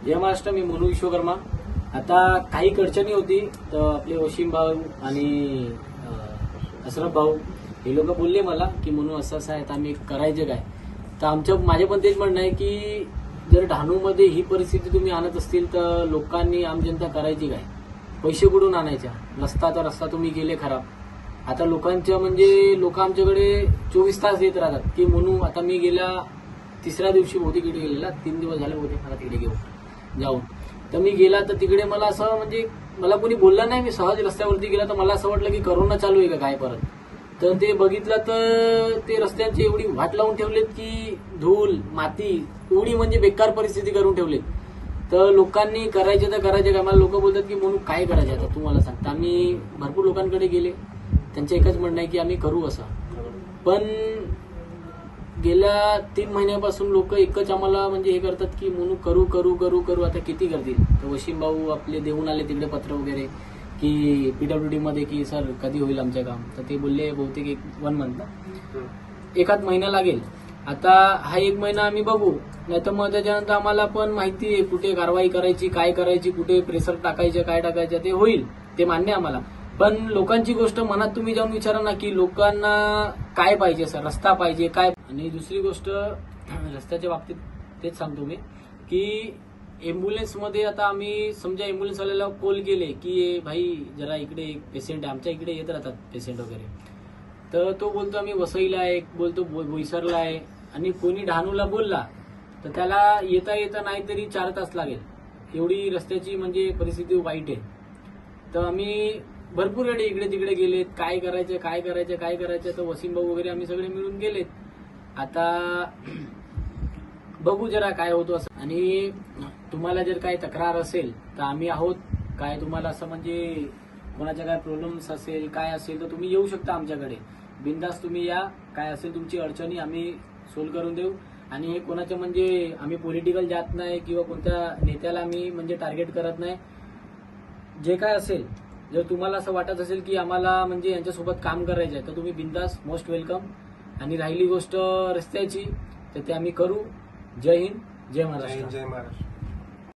जय महाराष्ट्र. मी मनू विश्वकर्मा. आता काही अडचणी होती तर आपले वशिम भाऊ आणि अशरफ भाऊ हे लोक बोलले मला की मनू असं आहे, आता आम्ही करायचे काय. तर माझे पण तेच म्हणणं आहे की जर डहाणूमध्ये ही परिस्थिती तुम्ही आणत असतील तर लोकांनी आम जनता करायची काय. पैसे कुठून आणायच्या. रस्ता तुम्ही गेले खराब. आता लोकांच्या म्हणजे लोक आमच्याकडे 24 तास येत राहतात की म्हणून आता मी गेल्या तिसऱ्या दिवशी बहुतेक तिकडे गेलेला, 3 दिवस झाले बहुतेक मला तिकडे जाऊन. तर मी गेला तर तिकडे मला असं म्हणजे मला कोणी बोललं नाही. मी सहज रस्त्यावरती गेला तर मला असं वाटलं की करोना चालू आहे का काय परत. तर ते बघितलं तर ते रस्त्यांची एवढी वाट लावून ठेवलेत की धूल माती एवढी म्हणजे बेकार परिस्थिती करून ठेवलीत. तर लोकांनी करायचे तर करायचे काय. मला लोक बोलतात की म्हणून काय करायचे आता तुम्हाला सांगता. आम्ही भरपूर लोकांकडे गेले, त्यांचं एकच म्हणणं आहे की आम्ही करू असं. पण गेल्या 3 महिन्यापासून लोक एकच आम्हाला म्हणजे हे करतात की म्हणून करू करू करू करू. आता किती करतील. तर वशिम भाऊ आपले देऊन आले तिकडे पत्र वगैरे की पीडब्ल्यूडी मध्ये की सर कधी होईल आमचं काम. तर ते बोलले बहुतेक 1 मंथ एकाच महिना लागेल. आता हा 1 महिना आम्ही बघू, नाही तर मग त्याच्यानंतर आम्हाला पण माहिती आहे कुठे कारवाई करायची, काय करायची, कुठे प्रेशर टाकायचं, काय टाकायचं ते होईल, ते मान्य आम्हाला. पण लोकांची गोष्ट मनात तुम्ही जाऊन विचारा ना की लोकांना काय पाहिजे. सर रस्ता पाहिजे काय. आणि दुसरी गोष्ट रस्त्याच्या बाबतीत तेच सांगतो मी की ॲम्ब्युलन्समध्ये आता आम्ही समजा ॲम्ब्युलन्सवाल्याला कॉल केले की भाई जरा इकडे एक पेशंट आहे. आमच्या इकडे येत राहतात पेशंट वगैरे. तर तो बोलतो आम्ही वसईला आहे, बोलतो बोईसरला आहे. आणि कोणी डहाणूला बोलला तर त्याला येता येता नाहीतरी 4 तास लागेल. एवढी रस्त्याची म्हणजे परिस्थिती वाईट आहे. तर आम्ही भरपूर वेळे इकडे तिकडे गेलेत. काय करायचं. तर वसिम भाऊ वगैरे आम्ही सगळे मिळून गेलेत. आता बघू जरा काय होतो असं. आणि तुम्हाला जर काही तक्रार असेल तर आम्ही आहोत. काय तुम्हाला असं म्हणजे कोणाच्या काय प्रॉब्लेम्स असेल काय असेल तर तुम्ही येऊ शकता आमच्याकडे. बिनधास्त तुम्ही या. काय असेल तुमची अडचणी आम्ही सोल्व करून देऊ. आणि हे कोणाच्या म्हणजे आम्ही पॉलिटिकल जात नाही किंवा कोणत्या नेत्याला आम्ही म्हणजे टार्गेट करत नाही. जे काय असेल जर तुम्हाला असं वाटत असेल की आम्हाला म्हणजे यांच्यासोबत काम करायचं आहे तर तुम्ही बिनधास्त मोस्ट वेलकम. आणि राहिली गोष्ट रस्त्याची तर ते आम्ही करू. जय हिंद, जय महाराष्ट्र.